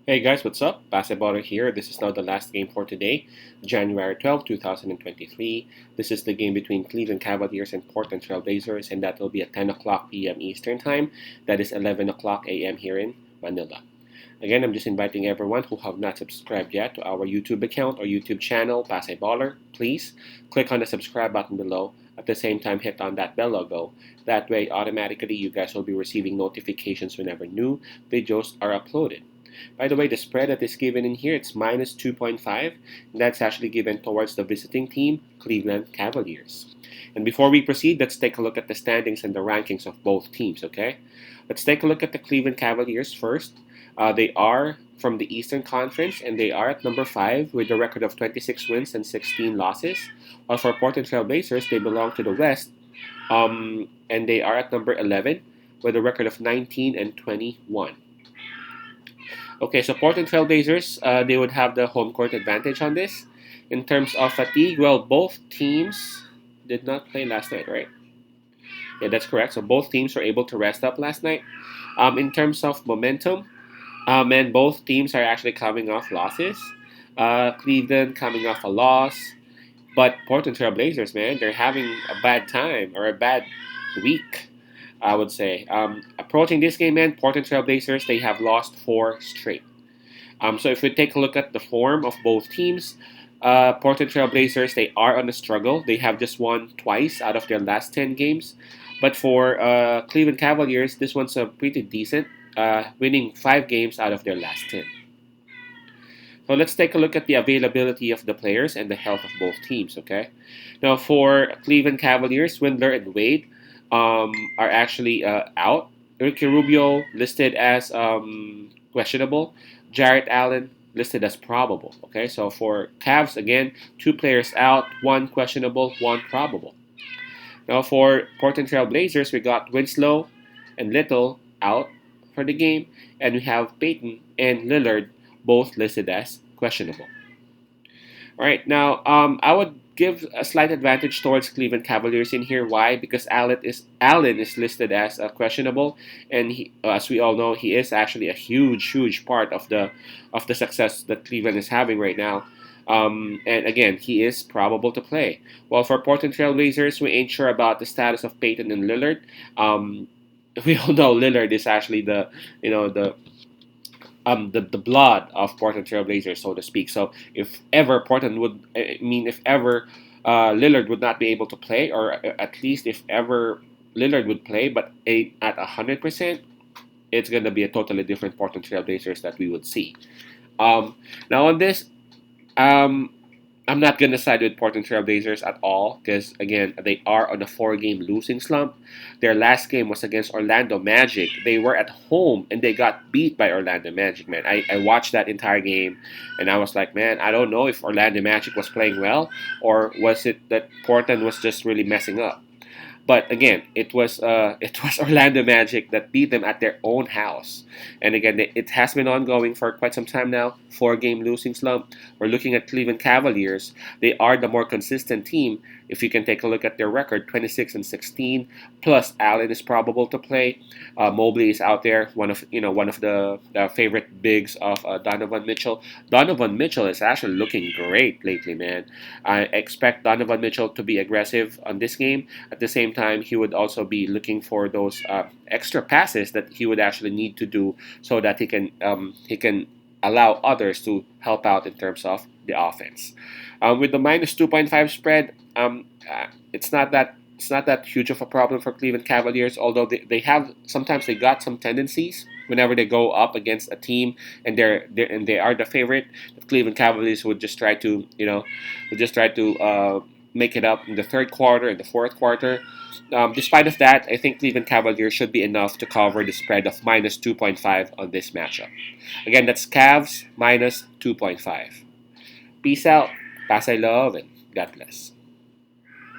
Hey guys, what's up? Basketballer here. This is now the last game for today, January 12, 2023. This is the game between Cleveland Cavaliers and Portland TrailBlazers, and that will be at 10 o'clock p.m. Eastern Time. That is 11 o'clock a.m. here in Manila. Again, I'm just inviting everyone who have not subscribed yet to our YouTube account or YouTube channel, Basketballer. Please click on the subscribe button below. At the same time, hit on that bell logo. That way, automatically, you guys will be receiving notifications whenever new videos are uploaded. By the way, the spread that is given in here, it's minus 2.5. And that's actually given towards the visiting team, Cleveland Cavaliers. And before we proceed, let's take a look at the standings and the rankings of both teams, okay? Let's take a look at the Cleveland Cavaliers first. They are from the Eastern Conference, and they are at number 5 with a record of 26 wins and 16 losses. While for Portland Trail Blazers, they belong to the West, and they are at number 11 with a record of 19 and 21. Okay, so Portland Trailblazers, they would have the home court advantage on this. In terms of fatigue, well, both teams did not play last night, right? Yeah, that's correct. So both teams were able to rest up last night. In terms of momentum, and both teams are actually coming off losses. Cleveland coming off a loss, but Portland Trailblazers, man, they're having a bad time or a bad week, I would say. Approaching this game, man, Portland Trailblazers, they have lost 4 straight. So if we take a look at the form of both teams, Portland Trailblazers, they are on a struggle. They have just won twice out of their last 10 games. But for Cleveland Cavaliers, this one's a pretty decent, winning 5 games out of their last 10. So let's take a look at the availability of the players and the health of both teams, okay? Now for Cleveland Cavaliers, Windler and Wade are actually out. Ricky Rubio listed as questionable. Jarrett Allen listed as probable. Okay, so for Cavs, again, 2 players out, 1 questionable, 1 probable. Now for Portland Trail Blazers, we got Winslow and Little out for the game, and we have Payton and Lillard both listed as questionable. All right, now I would give a slight advantage towards Cleveland Cavaliers in here. Why? Because Allen is listed as questionable, and as we all know, he is actually a huge part of the success that Cleveland is having right now. And again, he is probable to play. While for Portland Trail Blazers, we ain't sure about the status of Payton and Lillard. We all know Lillard is actually the blood of Portland Trailblazers, so to speak. So if ever if ever Lillard would not be able to play, or at least if ever Lillard would play, but at 100%, it's gonna be a totally different Portland Trailblazers that we would see. Now on this, um, I'm not gonna side with Portland Trailblazers at all because again they are on a 4-game losing slump. Their last game was against Orlando Magic. They were at home and they got beat by Orlando Magic. Man, I watched that entire game and I was like, man, I don't know if Orlando Magic was playing well or was it that Portland was just really messing up. But again, it was Orlando Magic that beat them at their own house. And again, it has been ongoing for quite some time now. 4-game losing slump. We're looking at Cleveland Cavaliers. They are the more consistent team. If you can take a look at their record, 26 and 16. Plus, Allen is probable to play. Mobley is out there, one of the favorite bigs of Donovan Mitchell. Donovan Mitchell is actually looking great lately, man. I expect Donovan Mitchell to be aggressive on this game. At the same time, he would also be looking for those extra passes that he would actually need to do so that he can allow others to help out in terms of the offense. With the minus 2.5 spread, it's not that huge of a problem for Cleveland Cavaliers. Although they have sometimes they got some tendencies whenever they go up against a team and they are the favorite. The Cleveland Cavaliers would just try to make it up in the third quarter and the fourth quarter. Despite of that, I think Cleveland Cavaliers should be enough to cover the spread of minus 2.5 on this matchup. Again, that's Cavs minus 2.5. Peace out, pass I love, and God bless.